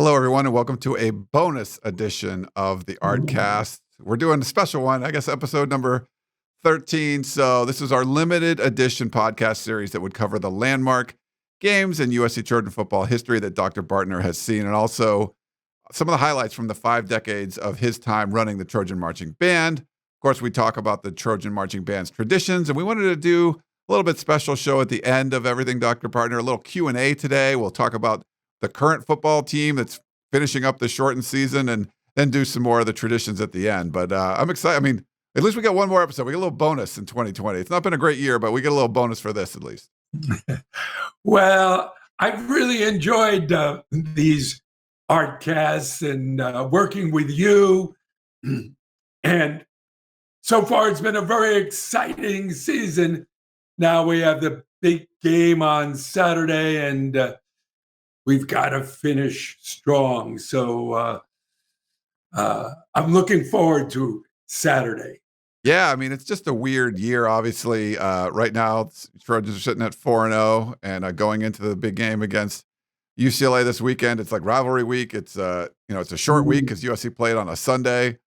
Hello, everyone, and welcome to a bonus edition of the Artcast. We're doing a special one, I guess, episode number 13. So this is our limited edition podcast series that would cover the landmark games in USC Trojan football history that Dr. Bartner has seen, and also some of the highlights from the 5 decades of his time running the Trojan Marching Band. Of course, we talk about the Trojan Marching Band's traditions, and we wanted to do a little bit special show at the end of everything, Dr. Bartner, a little Q&A today. We'll talk about the current football team that's finishing up the shortened season, and then do some more of the traditions at the end. But I'm excited. I mean, at least we got one more episode. We get a little bonus in 2020. It's not been a great year, but we get a little bonus for this at least. Well, I've really enjoyed these Artcasts and working with you. And so far, it's been a very exciting season. Now we have the big game on Saturday, and we've got to finish strong. So I'm looking forward to Saturday. Yeah, I mean, it's just a weird year, obviously. Right now, Trojans are sitting at 4-0 and going into the big game against UCLA this weekend. It's like rivalry week. It's it's a short week because USC played on a Sunday.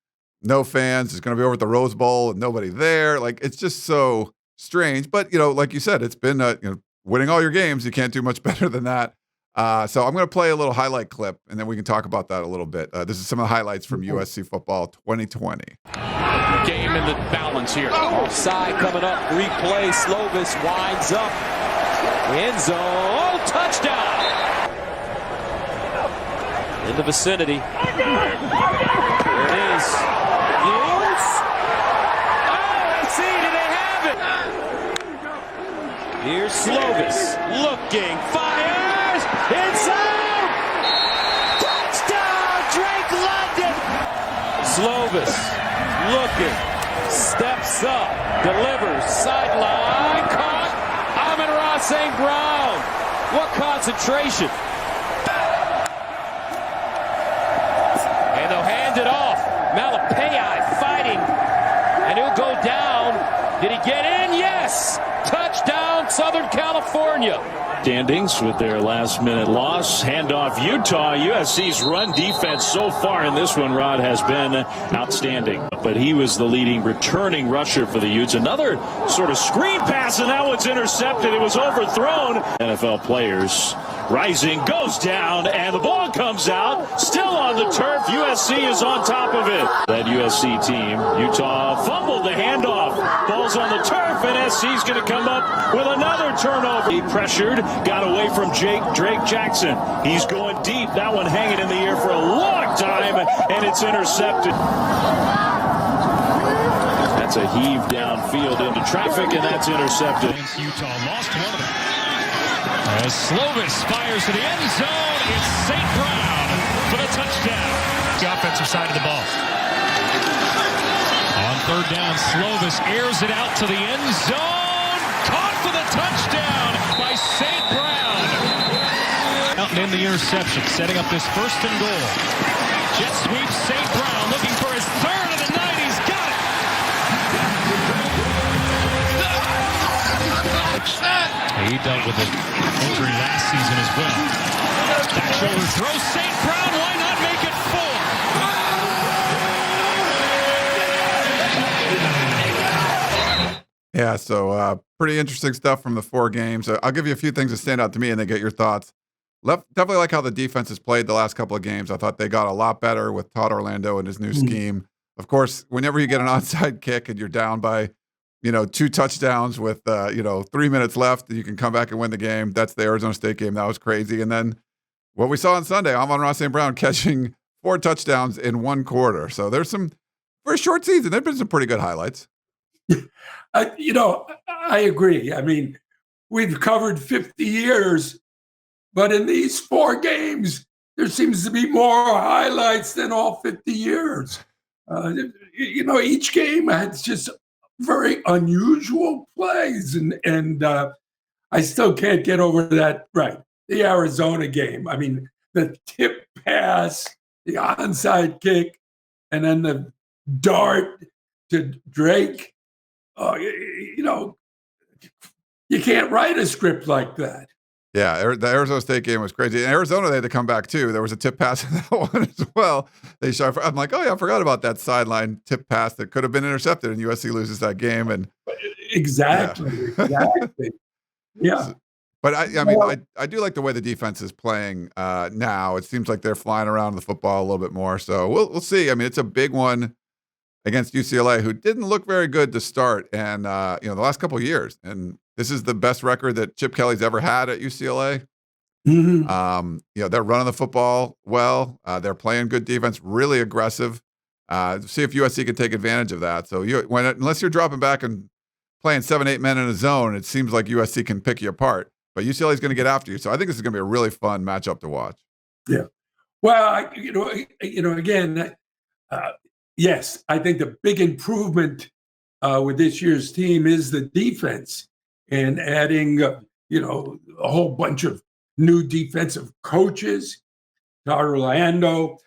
No fans. It's going to be over at the Rose Bowl and nobody there. Like, it's just so strange. But, like you said, it's been winning all your games. You can't do much better than that. So I'm going to play a little highlight clip, and then we can talk about that a little bit. This is some of the highlights from USC Football 2020. Game in the balance here. Offside coming up. Replay. Slovis winds up. End zone. Oh, touchdown. In the vicinity. There it is. Yes. Oh, let's see. Do they have it? Here's Slovis looking. Fires. Inside! Touchdown! Drake London! Slovis looking, steps up, delivers, sideline, caught. Amon-Ra St. Brown. What concentration. And they'll hand it off. Malapei fighting, and he'll go down. Did he get in? Yes! Touchdown, Southern California. Standings with their last-minute loss. Handoff Utah. USC's run defense so far in this one, Rod, has been outstanding. But he was the leading returning rusher for the Utes. Another sort of screen pass, and that one's intercepted. It was overthrown. NFL players rising, goes down, and the ball comes out. Still on the turf. USC is on top of it. That USC team, Utah fumbled the handoff. Ball's on the turf, and SC's going to come up with another turnover. He pressured, got away from Drake Jackson. He's going deep. That one hanging in the air for a long time, and it's intercepted. That's a heave downfield into traffic, and that's intercepted. Utah lost one of them. As Slovis fires to the end zone, it's St. Brown for the touchdown. The offensive side of the ball. On third down, Slovis airs it out to the end zone. Caught for the touchdown by St. Brown. Out and in the interception, setting up this first and goal. Jet sweep, St. Brown looking for his third of the night. He's got it. He dealt with an injury last season as well. Back shoulder throw, St. Brown. Why not make it 4? Yeah, so pretty interesting stuff from the 4 games. I'll give you a few things that stand out to me and then get your thoughts. Definitely like how the defense has played the last couple of games. I thought they got a lot better with Todd Orlando and his new scheme. Of course, whenever you get an onside kick and you're down by 2 touchdowns with 3 minutes left, you can come back and win the game. That's the Arizona State game. That was crazy. And then what we saw on Sunday, Amon-Ra St. Brown catching 4 touchdowns in 1 quarter. So there's some, for a short season, there've been some pretty good highlights. I agree. I mean, we've covered 50 years, but in these 4 games, there seems to be more highlights than all 50 years. Each game has just very unusual plays, and I still can't get over that. Right, the Arizona game. I mean, the tip pass, the onside kick, and then the dart to Drake. You can't write a script like that. Yeah, the Arizona State game was crazy. In Arizona, they had to come back too. There was a tip pass in that one as well. I'm like, oh yeah, I forgot about that sideline tip pass that could have been intercepted, and USC loses that game. And exactly. Yeah. But I mean, I do like the way the defense is playing now. It seems like they're flying around the football a little bit more. So we'll see. I mean, it's a big one against UCLA, who didn't look very good to start, and the last couple of years. And this is the best record that Chip Kelly's ever had at UCLA. Mm-hmm. They're running the football well. They're playing good defense, really aggressive. See if USC can take advantage of that. So unless you're dropping back and playing 7-8 men in a zone, it seems like USC can pick you apart. But UCLA is going to get after you. So I think this is going to be a really fun matchup to watch. Yeah. Well, again, yes, I think the big improvement with this year's team is the defense, and adding, a whole bunch of new defensive coaches. Todd Orlando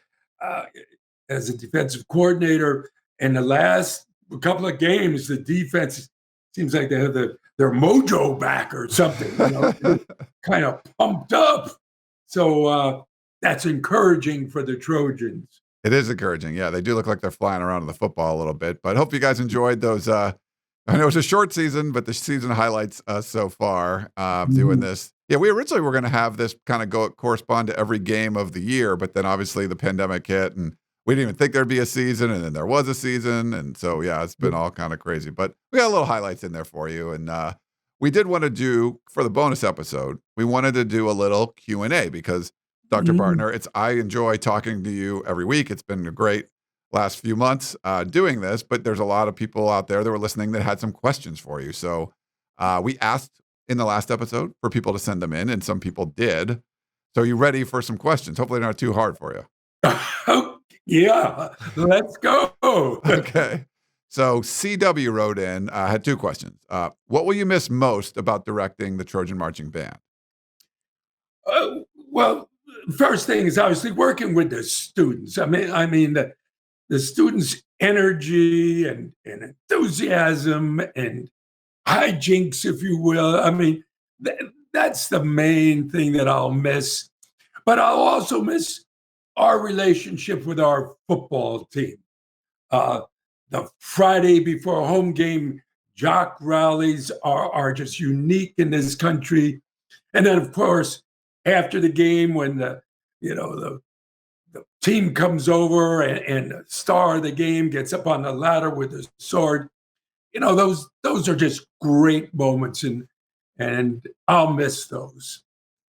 as a defensive coordinator. In the last couple of games, the defense seems like they have their mojo back or something, kind of pumped up. So that's encouraging for the Trojans. It is encouraging. Yeah, they do look like they're flying around in the football a little bit. But I hope you guys enjoyed those. I know it was a short season, but the season highlights so far doing this. Yeah, we originally were going to have this kind of correspond to every game of the year, but then obviously the pandemic hit, and we didn't even think there'd be a season, and then there was a season, and so yeah, it's been all kind of crazy. But we got a little highlights in there for you, and we did want to do, for the bonus episode, we wanted to do a little Q&A because Dr. Bartner, I enjoy talking to you every week. It's been a great last few months doing this, but there's a lot of people out there that were listening that had some questions for you. So we asked in the last episode for people to send them in, and some people did. So you ready for some questions? Hopefully they're not too hard for you. Yeah, let's go. Okay. So CW wrote in, had two questions. What will you miss most about directing the Trojan Marching Band? Well, first thing is obviously working with the students. I mean the students' energy and enthusiasm and hijinks, if you will. I mean, that's the main thing that I'll miss. But I'll also miss our relationship with our football team. The Friday before home game jock rallies are just unique in this country. And then, of course, after the game, when the team comes over and the star of the game gets up on the ladder with a sword, those are just great moments, and I'll miss those.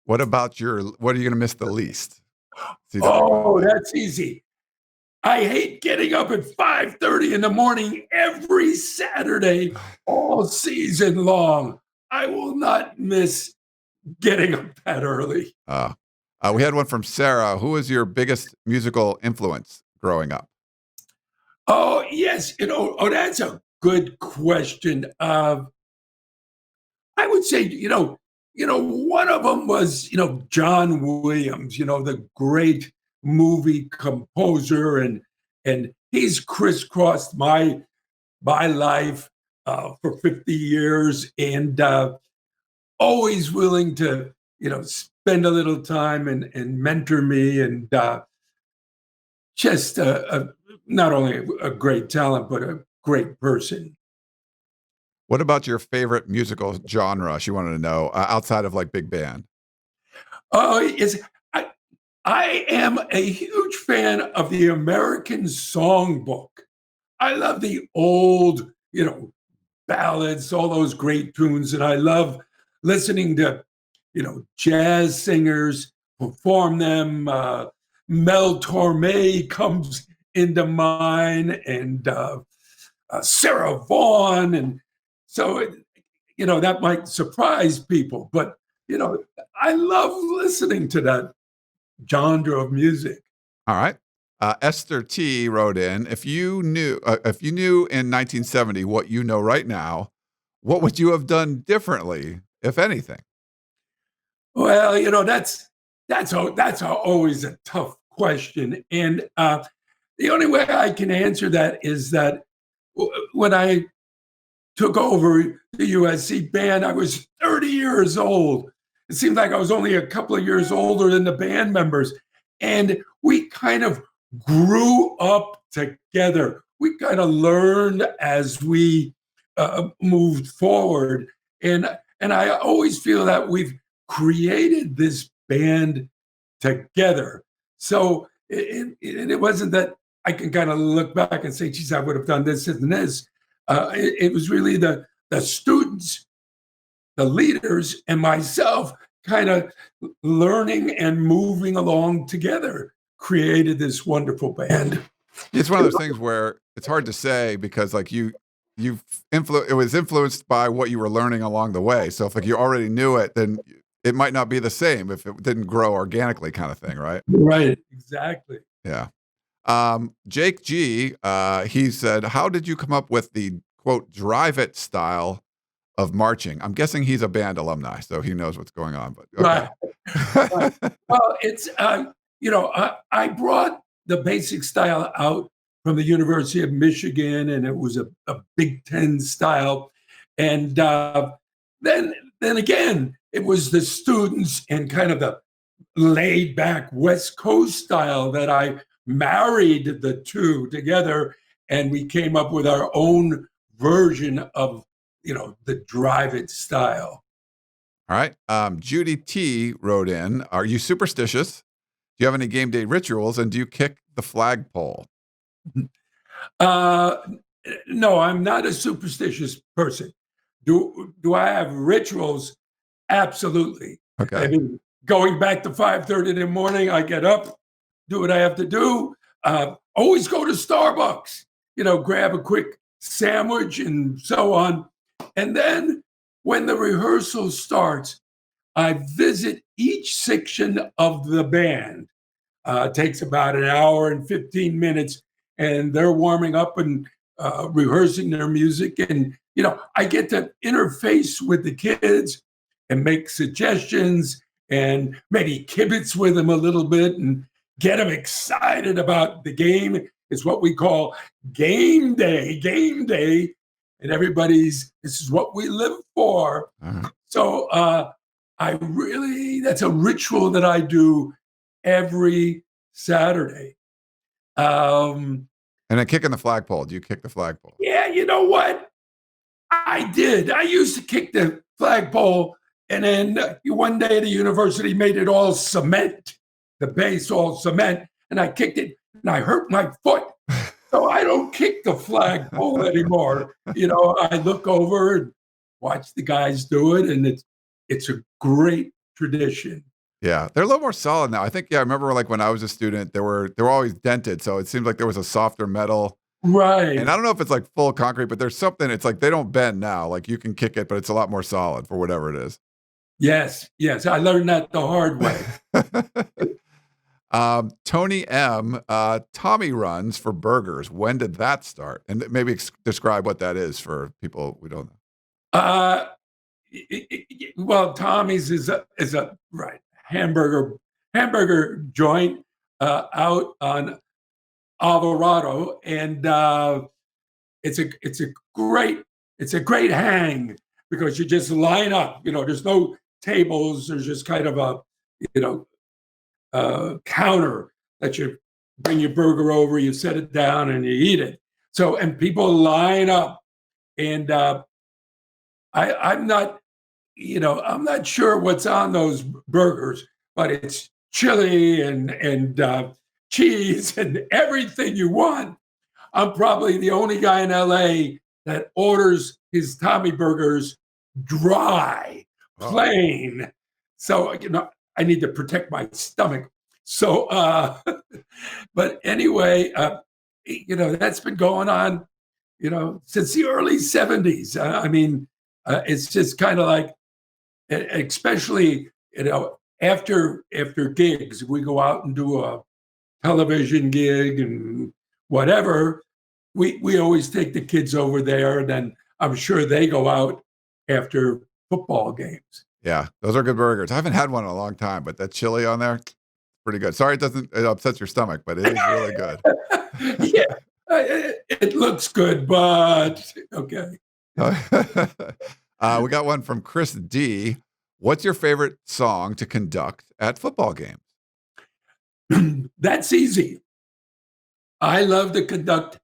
What are you going to miss the least? Oh, that's easy. I hate getting up at 5:30 in the morning every Saturday all season long. I will not miss getting up that early. We had one from Sarah. Who was your biggest musical influence growing up? Oh, yes. That's a good question. I would say, one of them was, John Williams, the great movie composer, and he's crisscrossed my life for 50 years, and always willing to, spend a little time and mentor me, and just not only a great talent, but a great person. What about your favorite musical genre? She wanted to know outside of like big band. I am a huge fan of the American Songbook. I love the old, ballads, all those great tunes, and I love listening to, jazz singers perform them. Mel Torme comes into mind, and Sarah Vaughan, and so that might surprise people, but I love listening to that genre of music. All right. Esther T wrote in, if you knew in 1970 what you know right now, what would you have done differently, if anything? Well, that's always a tough question, and the only way I can answer that is that when I took over the USC band, I was 30 years old, it seemed like I was only a couple of years older than the band members. And we kind of grew up together. We kind of learned as we moved forward. And I always feel that we've created this band together. So it wasn't that I can kind of look back and say, geez, I would have done this and this. It was really the students, the leaders, and myself kind of learning and moving along together created this wonderful band. It's one of those things where it's hard to say because like it was influenced by what you were learning along the way. So if like you already knew it, then it might not be the same if it didn't grow organically, kind of thing, right? Right, exactly. Yeah. Jake G, he said, how did you come up with the quote drive it style of marching? I'm guessing he's a band alumni, so he knows what's going on. But okay. Right. Well, it's I brought the basic style out from the University of Michigan, and it was a Big Ten style. And then again, it was the students and kind of the laid back West Coast style that I married the two together, and we came up with our own version of the drive it style. All right. Judy T wrote in, are you superstitious? Do you have any game day rituals? And do you kick the flagpole? No, I'm not a superstitious person. Do I have rituals? Absolutely. Okay. I mean, going back to 5:30 in the morning, I get up, do what I have to do. Always go to Starbucks, grab a quick sandwich and so on. And then when the rehearsal starts, I visit each section of the band. It takes about an hour and 15 minutes, and they're warming up and rehearsing their music. And, I get to interface with the kids and make suggestions and maybe kibitz with them a little bit and get them excited about the game. It's what we call game day. And this is what we live for. Uh-huh. So that's a ritual that I do every Saturday. And then kicking the flagpole. Do you kick the flagpole? Yeah, you know what? I did. I used to kick the flagpole, and then one day the university made it all cement, the base all cement, and I kicked it, and I hurt my foot. So I don't kick the flagpole anymore. I look over and watch the guys do it, and it's a great tradition. Yeah, they're a little more solid now. I think, I remember like when I was a student, they were always dented, so it seems like there was a softer metal. Right. And I don't know if it's like full concrete, but there's something, it's like they don't bend now. Like you can kick it, but it's a lot more solid for whatever it is. Yes, I learned that the hard way. Tony M, Tommy runs for burgers. When did that start? And maybe describe what that is for people who don't know. Well, Tommy's is a right hamburger joint out on Alvarado, and it's a great hang because you just line up. There's no tables. There's just kind of a counter that you bring your burger over, you set it down, and you eat it. So, and people line up, and I'm not sure what's on those burgers, but it's chili and cheese and everything you want. I'm probably the only guy in LA that orders his Tommy burgers dry, plain. So, I need to protect my stomach. So, but anyway, that's been going on, since the early 70s. It's just kind of like, especially, after gigs, we go out and do a television gig and whatever, we always take the kids over there, and then I'm sure they go out after football games. Yeah, those are good burgers. I haven't had one in a long time, but that chili on there, pretty good. Sorry, it upsets your stomach, but it is really good. Yeah, it looks good, but okay. We got one from Chris D. What's your favorite song to conduct at football games? That's easy. I love to conduct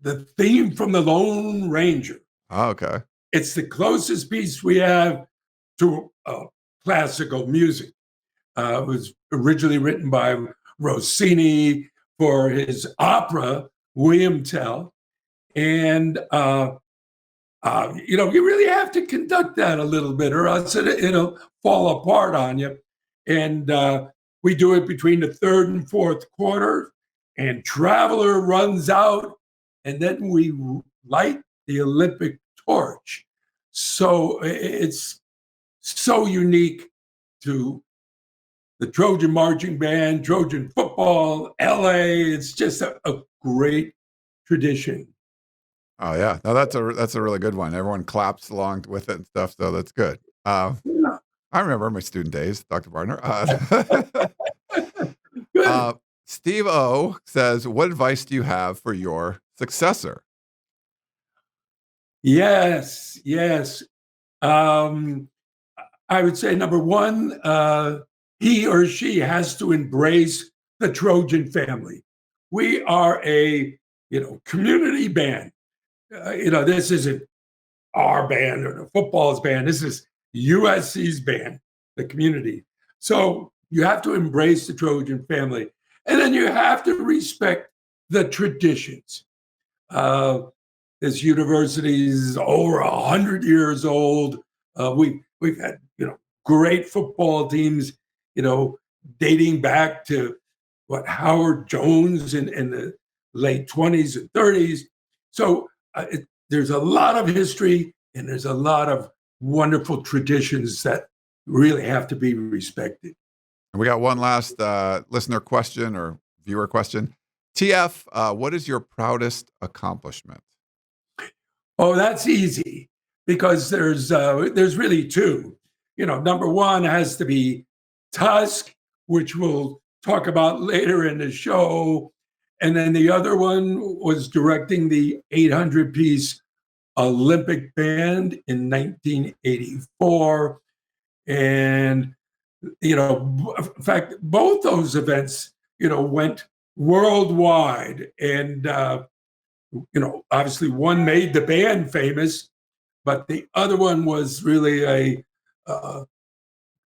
the theme from the Lone Ranger. Oh, okay. It's the closest piece we have to classical music. It was originally written by Rossini for his opera, William Tell. And, you really have to conduct that a little bit or else it'll fall apart on you. And we do it between the third and fourth quarter, and Traveler runs out, and then we light the Olympic torch. So it's so unique to the Trojan marching band, Trojan football, LA. It's just a great tradition. Oh yeah, no, that's a really good one. Everyone claps along with it and stuff, so that's good. Yeah. I remember my student days, Dr. Bartner. Good. Steve O says, "What advice do you have for your successor?" Yes. I would say number one, he or she has to embrace the Trojan family. We are a community band. This isn't our band or the football's band. This is USC's band, the community. So you have to embrace the Trojan family, and then you have to respect the traditions. This university is over 100 years old. We've had great football teams, dating back to Howard Jones in the late 20s and 30s. So there's a lot of history and there's a lot of wonderful traditions that really have to be respected. And we got one last listener question or viewer question. TF, what is your proudest accomplishment? Oh, that's easy because there's really two. Number one has to be Tusk, which we'll talk about later in the show. And then the other one was directing the 800-piece Olympic band in 1984. And, in fact, both those events, went worldwide. And, obviously one made the band famous, but the other one was really a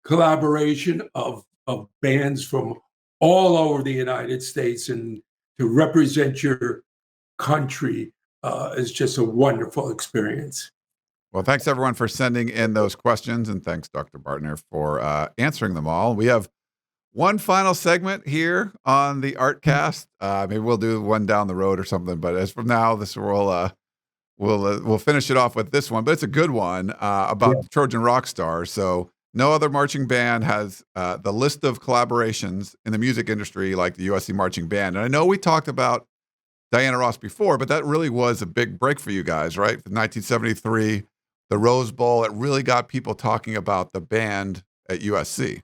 collaboration of bands from all over the United States, and to represent your country is just a wonderful experience. Well, thanks everyone for sending in those questions, and thanks Dr. Bartner for answering them all. We have one final segment here on the Artcast. Maybe we'll do one down the road or something, but as from now, we'll finish it off with this one. But it's a good one about Trojan Rockstar. So no other marching band has the list of collaborations in the music industry like the USC Marching Band. And I know we talked about Diana Ross before, but that really was a big break for you guys, right? In 1973, the Rose Bowl, it really got people talking about the band at USC.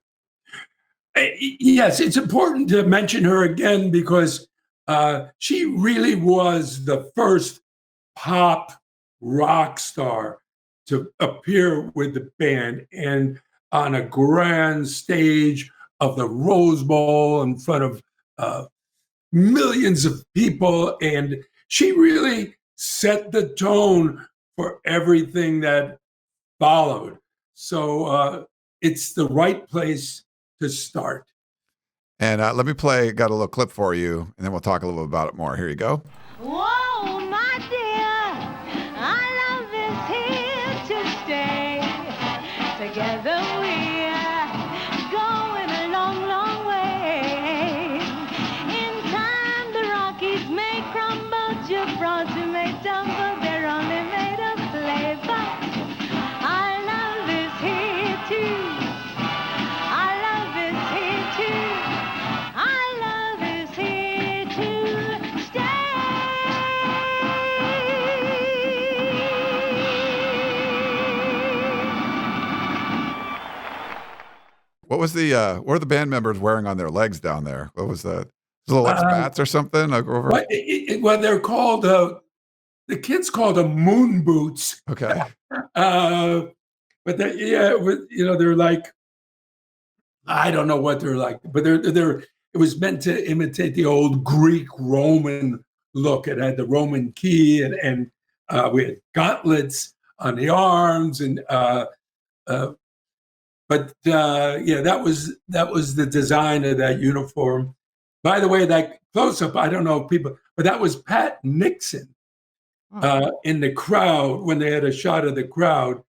Yes, it's important to mention her again because she really was the first pop rock star to appear with the band and on a grand stage of the Rose Bowl in front of millions of people. And she really set the tone for everything that followed. So it's the right place to start. And let me got a little clip for you, and then we'll talk a little bit about it more. Here you go. Whoa, my dear, I love this here to stay. Together we're going a long, long way. In time the Rockies may crumble, Gibraltar may tumble, they're only made of clay, but I love this here too. What were the band members wearing on their legs down there? What was that? Little like spats or something? Like over? Well, they're called, the kids called them moon boots. Okay. but they're like, I don't know what they're like, but they're. It was meant to imitate the old Greek Roman look. It had the Roman key, and we had gauntlets on the arms, and that was the design of that uniform. By the way, that close up, I don't know if people, but that was Pat Nixon in the crowd when they had a shot of the crowd.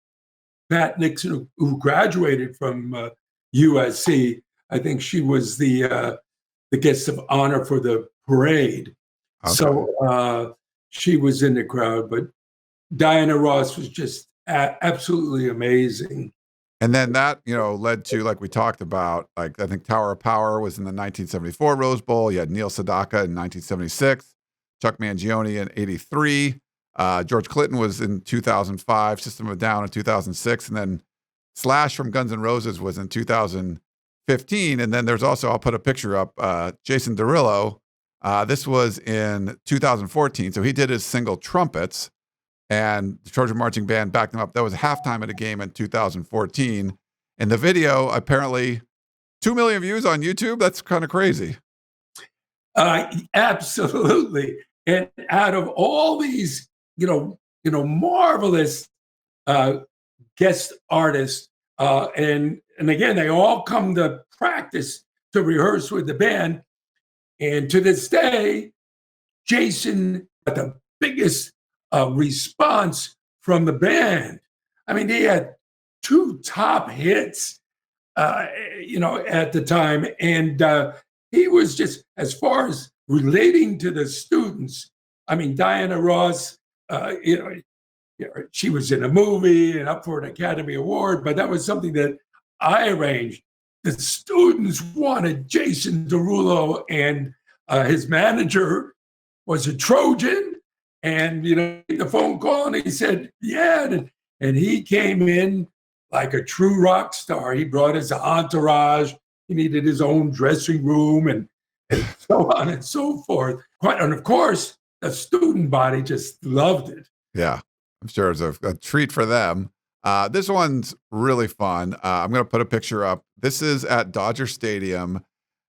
Pat Nixon, who graduated from USC, I think she was the guest of honor for the parade. Okay. So she was in the crowd, but Diana Ross was just absolutely amazing. And then that, led to, like we talked about, like I think Tower of Power was in the 1974 Rose Bowl. You had Neil Sedaka in 1976, Chuck Mangione in 83. George Clinton was in 2005, System of a Down in 2006, and then Slash from Guns N' Roses was in 2015. And then there's also, I'll put a picture up, Jason Derulo. This was in 2014. So he did his single Trumpets, and the Trojan Marching Band backed him up. That was halftime at a game in 2014. And the video, apparently 2 million views on YouTube. That's kind of crazy. Absolutely. And out of all these, marvelous guest artists, and again, they all come to practice to rehearse with the band. And to this day, Jason got the biggest response from the band. I mean, he had 2 top hits, at the time. And he was just, as far as relating to the students, I mean, Diana Ross, she was in a movie and up for an Academy Award, but that was something that I arranged. The students wanted Jason Derulo, and his manager was a Trojan. And, the phone call, and he said, yeah. And he came in like a true rock star. He brought his entourage. He needed his own dressing room and so on and so forth. And of course, the student body just loved it. Yeah, I'm sure it's a treat for them. This one's really fun. I'm going to put a picture up. This is at Dodger Stadium,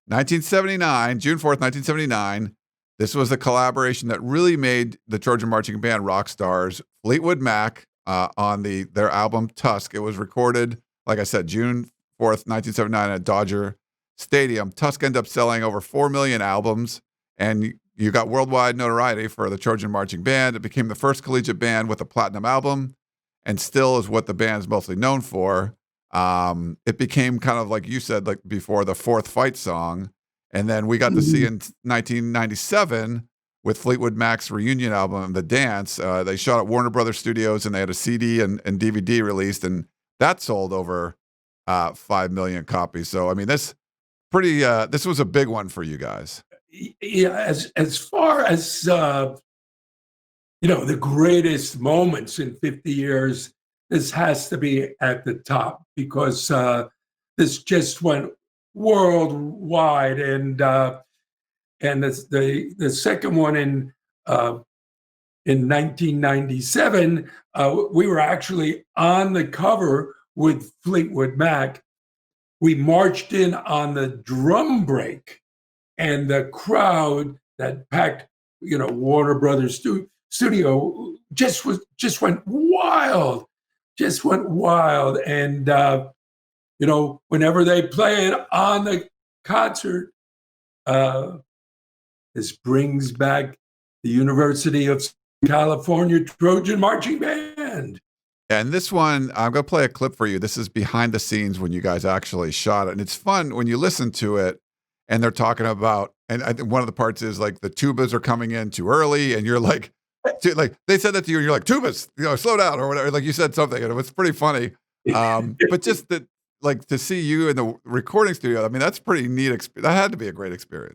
1979, June 4th, 1979. This was a collaboration that really made the Trojan Marching Band rock stars. Fleetwood Mac on their album Tusk. It was recorded, like I said, June 4th, 1979 at Dodger Stadium. Tusk ended up selling over 4 million albums, and you got worldwide notoriety for the Trojan Marching Band. It became the first collegiate band with a platinum album, and still is what the band's mostly known for. It became kind of, like you said, like before, the fourth fight song. And then we got to see in 1997 with Fleetwood Mac's reunion album, The Dance. They shot at Warner Brothers Studios, and they had a CD and DVD released, and that sold over 5 million copies. So, I mean, this was a big one for you guys. Yeah, as far as the greatest moments in 50 years, this has to be at the top, because this just went worldwide, and the second one in 1997, we were actually on the cover with Fleetwood Mac. We marched in on the drum break, and the crowd that packed, Warner Brothers studio just went wild, and whenever they play it on the concert, this brings back the University of California Trojan Marching Band. And this one, I'm going to play a clip for you. This is behind the scenes when you guys actually shot it. And it's fun when you listen to it, and they're talking about, and I think one of the parts is like the tubas are coming in too early, and you're like they said that to you, and you're like, tubas, slow down, or whatever. Like you said something, and it was pretty funny. But just that, like, to see you in the recording studio, I mean, that's pretty neat. That had to be a great experience.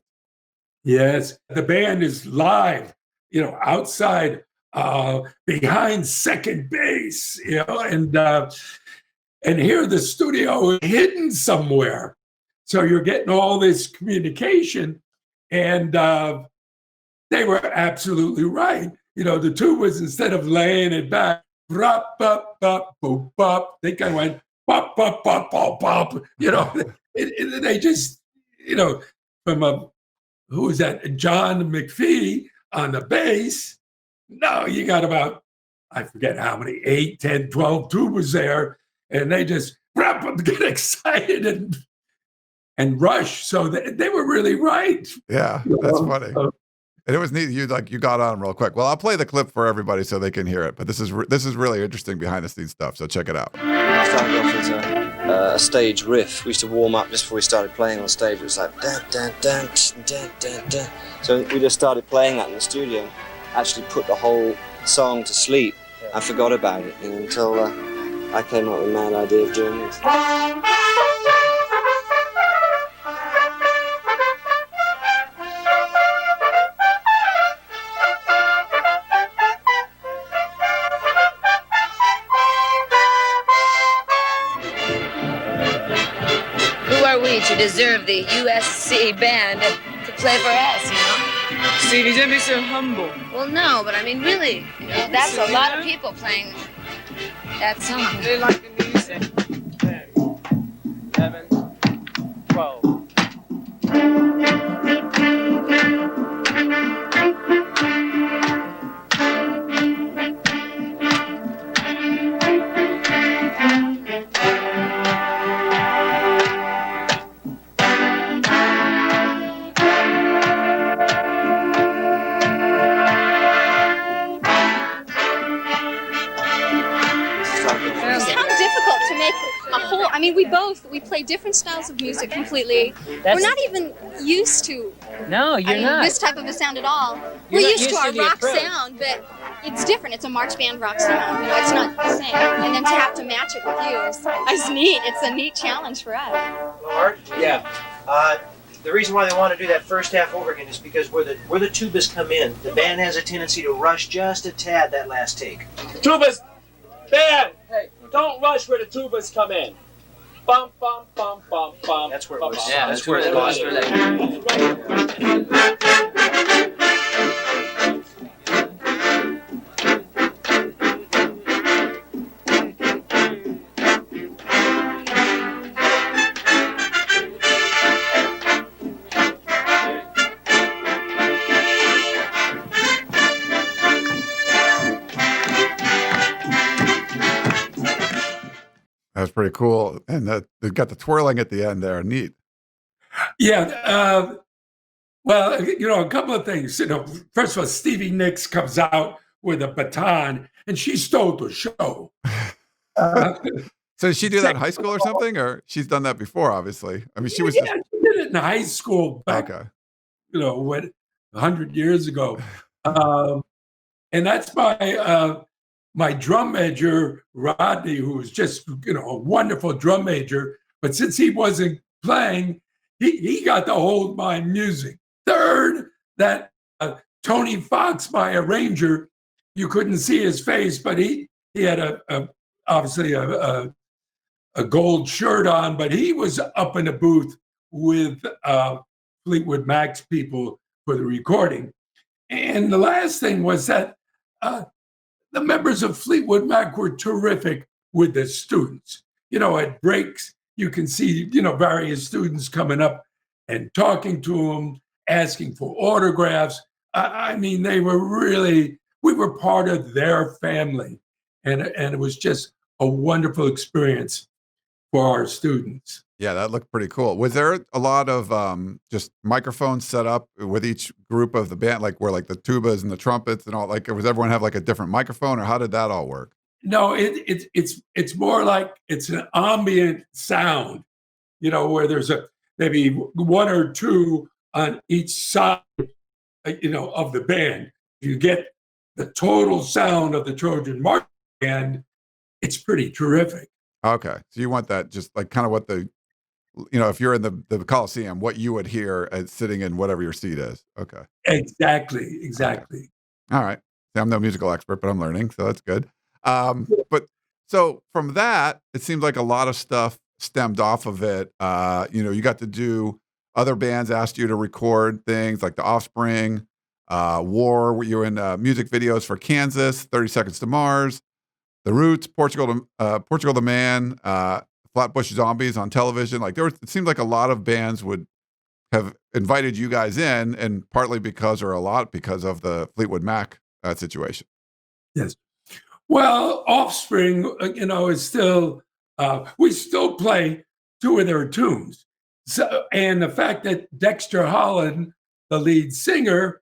Yes, the band is live, outside, behind second base, and here the studio is hidden somewhere. So you're getting all this communication, and they were absolutely right. The tubas, instead of laying it back, Bop, bop, bop, boop, bop. They kind of went bop, bop, bop, bop, bop. And they just, from who was that? John McPhee on the bass. No, you got about, I forget how many, 8, 10, 12 tubas there. And they just get excited and rush. So they were really right. Yeah, that's funny. And it was neat. You got on real quick. Well, I'll play the clip for everybody so they can hear it. But this is really interesting behind the scenes stuff. So check it out. It started off as a stage riff. We used to warm up just before we started playing on stage. It was like dun dun dun dun dun dun. So we just started playing that in the studio. And actually put the whole song to sleep. I forgot about it until I came up with the mad idea of doing this. To deserve the USC band to play for us, Stevie, don't be so humble. Well, no, but I mean, really, that's a lot of people playing that song. They like the music. 10, 11, 12. We play different styles of music completely. We're not even used to this type of a sound at all. We're used to our rock sound, but it's different. It's a march band rock sound. It's not the same. And then to have to match it with you is neat. It's a neat challenge for us. Art? Yeah. The reason why they want to do that first half over again is because where the tubas come in, the band has a tendency to rush just a tad that last take. Tubas! Band! Hey, don't rush where the tubas come in. Bum, bum, bum, bum, bum. That's where it was. Yeah, that's where it lost her leg. That's pretty cool. And they've got the twirling at the end there. Neat. Yeah. Well, a couple of things. First of all, Stevie Nicks comes out with a baton, and she stole the show. So did she do that in high school or something? Or she's done that before, obviously. I mean, she was she did it in high school back, okay. 100 years ago. And that's my drum major, Rodney, who was just, a wonderful drum major. But since he wasn't playing, he got to hold my music. Third, that Tony Fox, my arranger, you couldn't see his face, but he had obviously a gold shirt on, but he was up in the booth with Fleetwood Mac's people for the recording. And the last thing was that the members of Fleetwood Mac were terrific with the students. At breaks, you can see, various students coming up and talking to them, asking for autographs. I mean, we were part of their family. And it was just a wonderful experience for our students. Yeah, that looked pretty cool. Was there a lot of just microphones set up with each group of the band, like where the tubas and the trumpets and all? Was everyone have a different microphone, or how did that all work? No, it's more like it's an ambient sound, where there's maybe one or two on each side, of the band. You get the total sound of the Trojan march band. It's pretty terrific. Okay, so you want that just kind of what the if you're in the Coliseum, what you would hear as sitting in whatever your seat is. Okay. Exactly. Okay. All right. I'm no musical expert, but I'm learning, so that's good. But so from that, it seems like a lot of stuff stemmed off of it. You got to do, other bands asked you to record things like The Offspring, War, you were in music videos for Kansas, 30 Seconds to Mars, The Roots, Portugal the Man, Flatbush Zombies on television. Like it seemed like a lot of bands would have invited you guys in, and partly because of the Fleetwood Mac situation. Yes. Well, Offspring, is still, we still play two of their tunes. So, and the fact that Dexter Holland, the lead singer,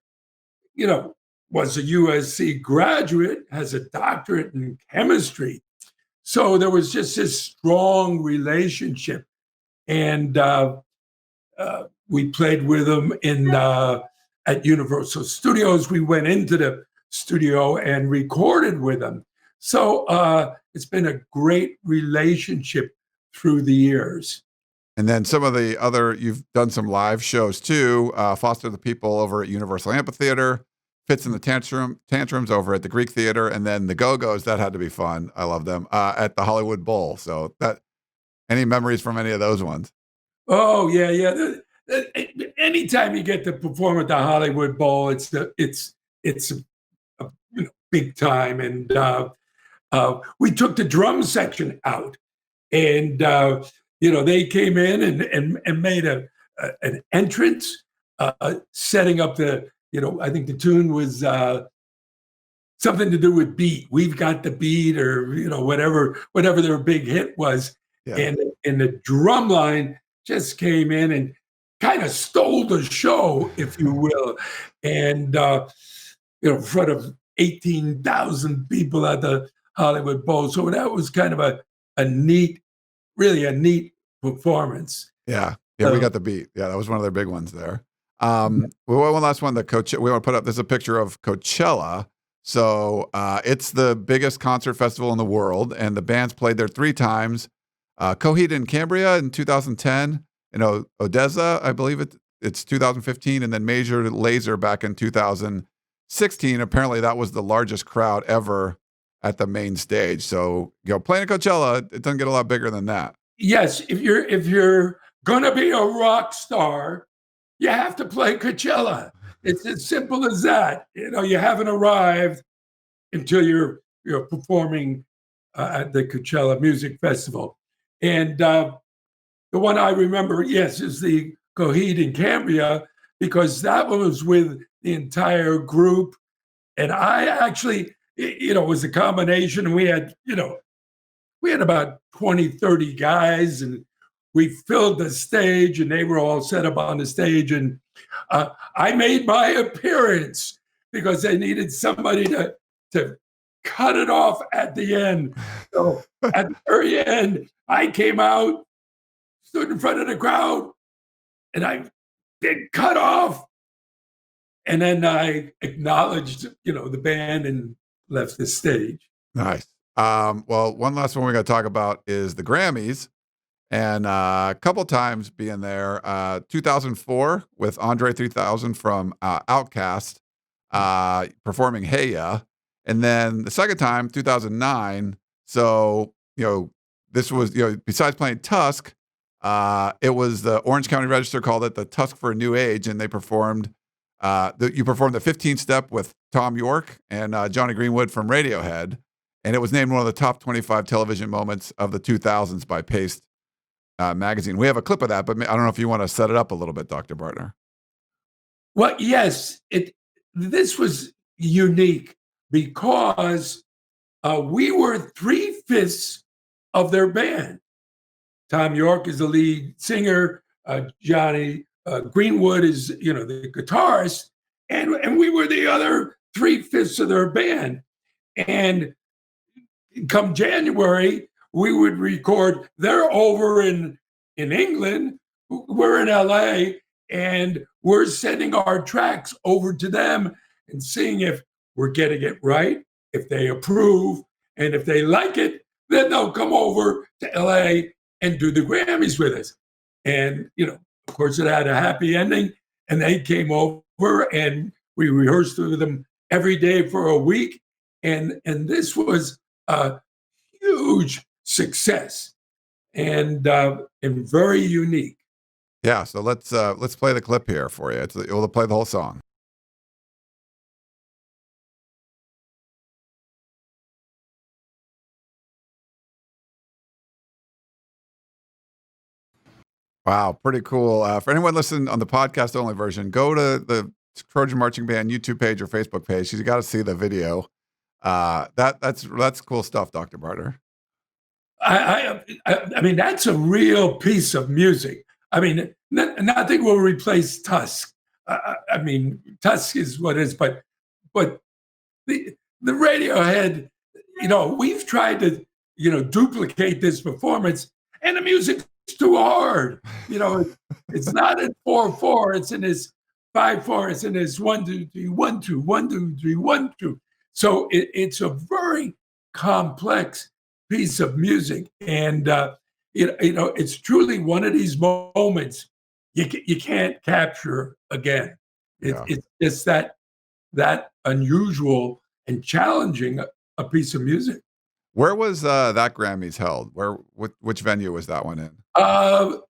was a USC graduate, has a doctorate in chemistry. So there was just this strong relationship. And we played with them at Universal Studios. We went into the studio and recorded with them. So it's been a great relationship through the years. And then you've done some live shows too. Foster the People over at Universal Amphitheater, Fits in the Tantrums over at the Greek Theater, and then the Go-Go's, that had to be fun. I love them, at the Hollywood Bowl. So any memories from any of those ones? Oh, yeah. Anytime you get to perform at the Hollywood Bowl, it's a big time. And we took the drum section out, and they came in and made an entrance, setting up the. I think the tune was something to do with beat. We've got the beat, or whatever their big hit was, yeah. And the drum line just came in and kind of stole the show, if you will, and in front of 18,000 people at the Hollywood Bowl. So that was kind of a neat performance. Yeah, we got the beat. Yeah, that was one of their big ones there. One last one. We want to put up. There's a picture of Coachella. So it's the biggest concert festival in the world, and the bands played there 3 times. Coheed and Cambria in 2010. Odessa, I believe it's 2015, and then Major Lazer back in 2016. Apparently, that was the largest crowd ever at the main stage. So playing at Coachella, it doesn't get a lot bigger than that. Yes, if you're gonna be a rock star, you have to play Coachella. It's as simple as that. You haven't arrived until you're performing at the Coachella Music Festival. And the one I remember, yes, is the Coheed and Cambria, because that one was with the entire group. And I actually, it was a combination. We had about 20, 30 guys, and we filled the stage, and they were all set up on the stage. And I made my appearance because they needed somebody to cut it off at the end. So at the very end, I came out, stood in front of the crowd, and I did cut off. And then I acknowledged, the band and left the stage. Nice. Well, one last one we're going to talk about is the Grammys. And a couple times being there, 2004 with Andre 3000 from Artcast performing Hey Ya. And then the second time, 2009. So, this was, besides playing Tusk, it was the Orange County Register called it the Tusk for a New Age. And they performed, you performed the 15 step with Tom York and Johnny Greenwood from Radiohead. And it was named one of the top 25 television moments of the 2000s by Paste magazine. We have a clip of that, but I don't know if you want to set it up a little bit, Dr. Bartner. Well, yes, this was unique because we were 3/5 of their band. Tom York is the lead singer. Johnny Greenwood is, the guitarist, and we were the other 3/5 of their band. And come January, we would record. They're over in England. We're in LA, and we're sending our tracks over to them and seeing if we're getting it right, if they approve, and if they like it, then they'll come over to LA and do the Grammys with us. And, of course, it had a happy ending, and they came over, and we rehearsed with them every day for a week. And this was a huge success and very unique. Yeah, so let's play the clip here for you. We'll play the whole song. Wow, pretty cool. For anyone listening on the podcast only version, go to the Trojan Marching Band YouTube page or Facebook page. You got to see the video. That's cool stuff, Dr. Bartner. I mean, that's a real piece of music. I mean, nothing will replace Tusk. I mean, Tusk is what is, but the Radiohead, we've tried to, duplicate this performance, and the music's too hard. It's not in 4/4. It's in his 5/4. It's in his 1-2-3, 1-2, 1-2-3, 1-2. So it's a very complex piece of music, and it's truly one of these moments you can't capture again. It's just that unusual and challenging a piece of music. Where was that Grammys held? Which venue was that one in? I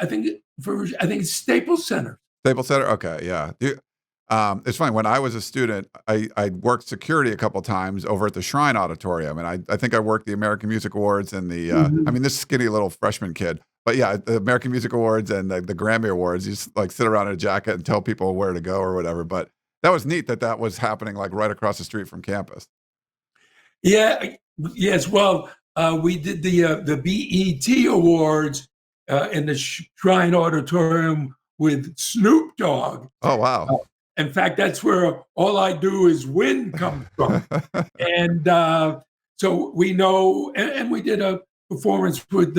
think it's Staples Center. Staples Center. Okay, yeah. It's funny. When I was a student, I worked security a couple times over at the Shrine Auditorium, and I think I worked the American Music Awards and the. I mean, this skinny little freshman kid, but yeah, the American Music Awards and the Grammy Awards. You just like sit around in a jacket and tell people where to go or whatever. But that was neat that was happening like right across the street from campus. Yeah. Yes. Well, we did the BET Awards in the Shrine Auditorium with Snoop Dogg. Oh wow. In fact, that's where All I Do Is Win comes from. And so we know, and we did a performance with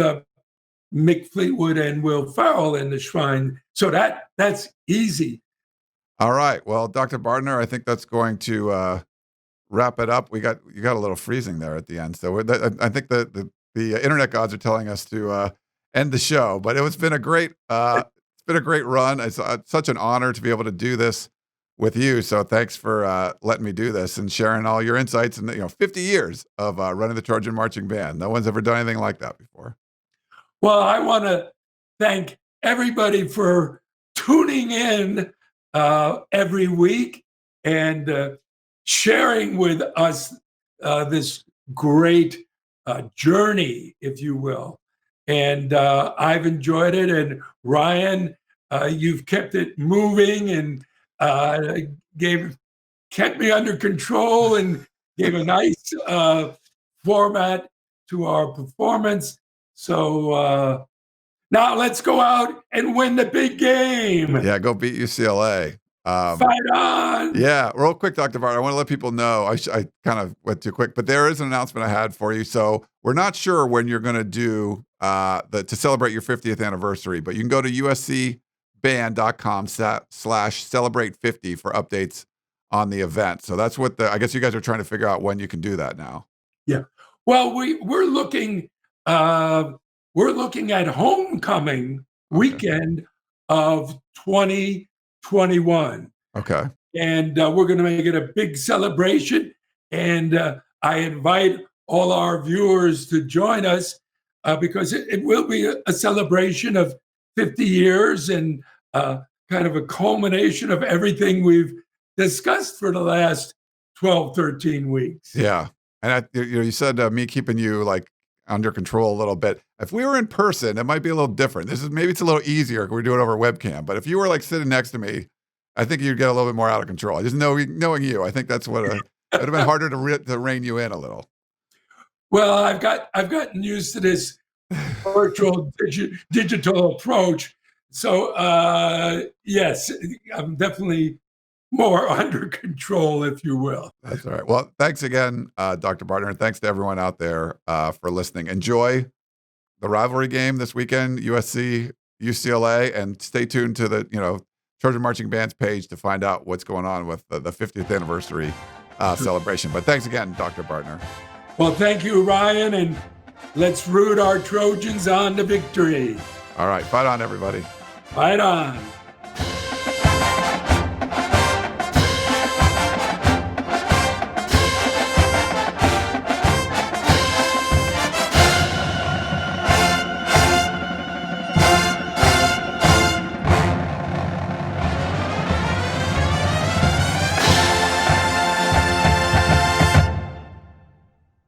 Mick Fleetwood and Will Ferrell in the Shrine. So that's easy. All right. Well, Dr. Bartner, I think that's going to wrap it up. You got a little freezing there at the end. So I think the internet gods are telling us to end the show, but it's been a great run. It's such an honor to be able to do this with you. So thanks for letting me do this and sharing all your insights and 50 years of running the Trojan Marching Band. No one's ever done anything like that before. Well, I want to thank everybody for tuning in every week and sharing with us this great journey, if you will. And I've enjoyed it. And Ryan, you've kept it moving and kept me under control and gave a nice format to our performance. So now let's go out and win the big game. Yeah, go beat UCLA. Fight on. Yeah, real quick, Dr. Bartner, I want to let people know, I kind of went too quick, but there is an announcement I had for you. So we're not sure when you're going to do to celebrate your 50th anniversary, but you can go to uscband.com/celebrate50 for updates on the event. So that's what I guess you guys are trying to figure out when you can do that now. Yeah. Well, we're looking at homecoming weekend of 2021. Okay. And we're going to make it a big celebration. And I invite all our viewers to join us because it will be a celebration of 50 years and kind of a culmination of everything we've discussed for the last 12, 13 weeks. Yeah. And you said me keeping you like under control a little bit. If we were in person, it might be a little different. Maybe it's a little easier if we're doing it over webcam. But if you were like sitting next to me, I think you'd get a little bit more out of control. Just knowing you, I think that's what it would have been harder to rein you in a little. Well, I've gotten used to this virtual digital approach. So yes, I'm definitely more under control, if you will. That's all right. Well, thanks again, Dr. Bartner, and thanks to everyone out there for listening. Enjoy the rivalry game this weekend, USC, UCLA, and stay tuned to the Trojan Marching Band's page to find out what's going on with the 50th anniversary celebration. But thanks again, Dr. Bartner. Well, thank you, Ryan, and let's root our Trojans on to victory. All right, fight on, everybody. Fight on.